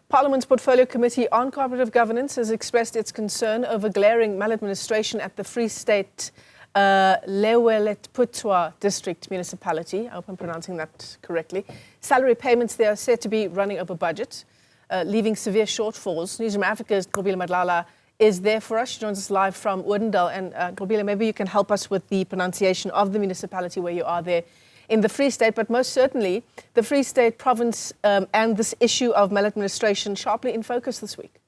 Parliament's Portfolio Committee on Cooperative Governance has expressed its concern over glaring maladministration at the Free State Lejweleputswa District Municipality. I hope I'm pronouncing that correctly. Salary payments there are said to be running over budget, leaving severe shortfalls. Newzroom Afrika's Nqobile Madlala is there for us. She joins us live from Oudendal. And Nqobile, maybe you can help us with the pronunciation of the municipality where you are there in the Free State, but most certainly the Free State province and this issue of maladministration sharply in focus this week.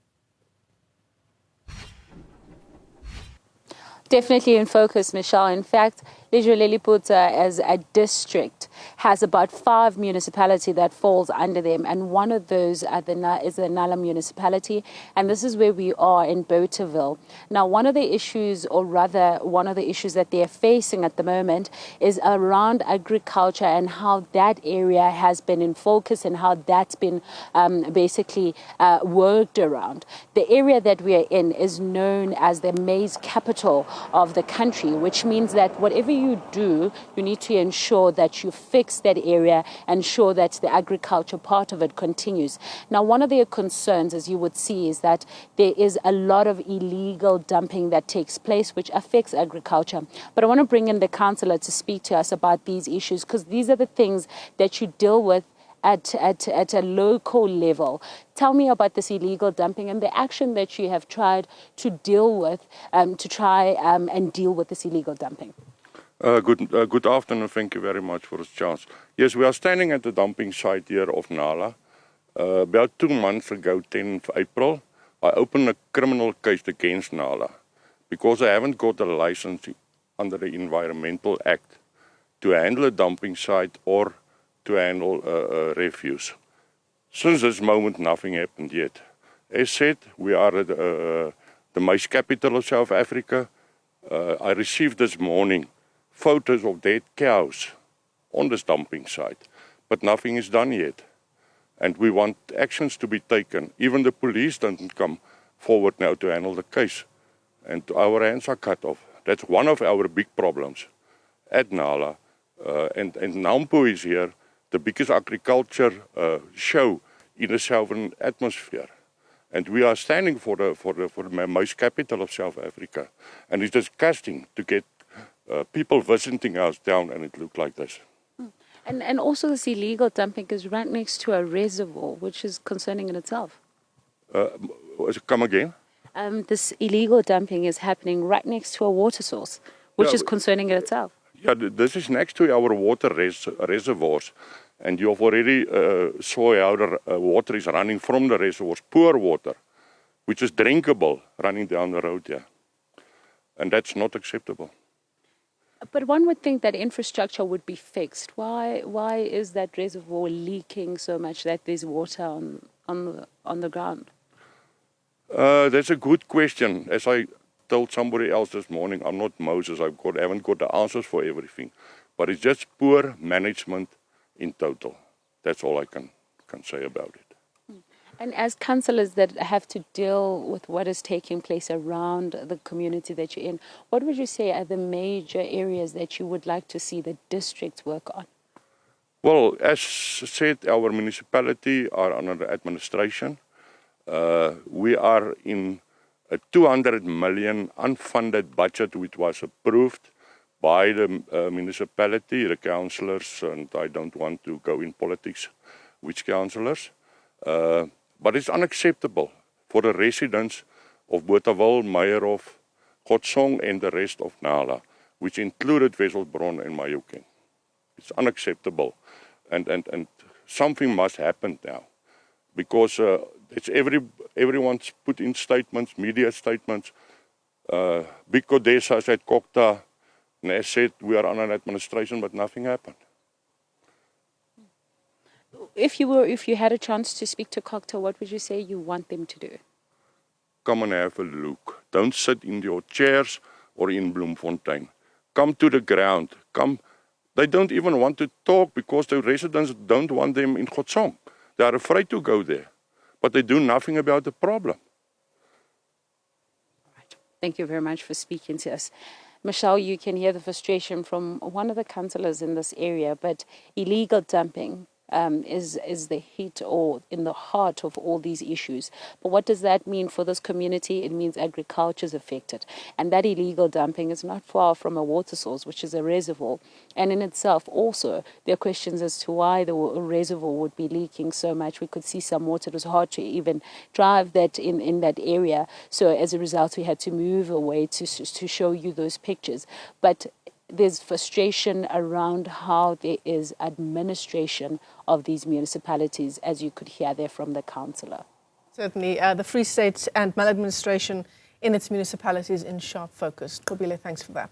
Definitely in focus, Michelle. In fact, Lejweleputswa as a district has about 5 municipalities that falls under them, and one of those is the Nala municipality, and this is where we are in Bothaville. Now, one of the issues that they're facing at the moment is around agriculture and how that area has been in focus and how that's been basically worked around. The area that we are in is known as the maize capital of the country, which means that whatever you do, you need to ensure that you fix that area and ensure that the agriculture part of it continues. Now, one of their concerns, as you would see, is that there is a lot of illegal dumping that takes place, which affects agriculture. But I want to bring in the councillor to speak to us about these issues, because these are the things that you deal with at a local level. Tell me about this illegal dumping and the action that you have tried to deal with and deal with this illegal dumping. Good afternoon. Thank you very much for this chance. Yes, we are standing at the dumping site here of Nala. About 2 months ago, 10th April, I opened a criminal case against Nala because I haven't got a license under the Environmental Act to handle a dumping site or to handle refuse. Since this moment, nothing happened yet. As said, we are at the maize capital of South Africa. I received this morning photos of dead cows on this dumping site, but nothing is done yet. And we want actions to be taken. Even the police don't come forward now to handle the case. And our hands are cut off. That's one of our big problems at Nala. And Nampo is here, the biggest agriculture show in the southern atmosphere. And we are standing for the maize capital of South Africa. And it's disgusting to get people visiting us down and it looked like this. And also this illegal dumping is right next to a reservoir, which is concerning in itself. Come again? This illegal dumping is happening right next to a water source, which is concerning in itself. Yeah, this is next to our water reservoirs. And you've already saw how the water is running from the reservoirs, poor water, which is drinkable, running down the road here. And that's not acceptable. But one would think that infrastructure would be fixed. Why is that reservoir leaking so much that there's water on the ground? That's a good question. As I told somebody else this morning, I'm not Moses. I haven't got the answers for everything. But it's just poor management in total. That's all I can say about it. And as councillors that have to deal with what is taking place around the community that you're in, what would you say are the major areas that you would like to see the districts work on? Well, as said, our municipality are under administration. We are in a 200 million unfunded budget which was approved by the municipality, the councillors, and I don't want to go in politics, which councillors. But it's unacceptable for the residents of Bothaville, Meierhof, Godsong and the rest of Nala, which included Wesselbron and Mayuken. It's unacceptable. And something must happen now. Because everyone's put in statements, media statements. Big Odessa said CoGTA, and as said, we are under administration, but nothing happened. If you had a chance to speak to CoGTA, what would you say you want them to do? Come and have a look. Don't sit in your chairs or in Bloemfontein. Come to the ground. Come. They don't even want to talk because the residents don't want them in Godsong. They are afraid to go there, but they do nothing about the problem. All right. Thank you very much for speaking to us. Michelle, you can hear the frustration from one of the councillors in this area, but illegal dumping is the heat or in the heart of all these issues. But what does that mean for this community? It means agriculture is affected. And that illegal dumping is not far from a water source, which is a reservoir. And in itself also, there are questions as to why the reservoir would be leaking so much. We could see some water. It was hard to even drive that in that area. So as a result, we had to move away to show you those pictures. But there's frustration around how there is administration of these municipalities, as you could hear there from the councillor. Certainly, the Free State and maladministration in its municipalities in sharp focus. Nqobile, thanks for that.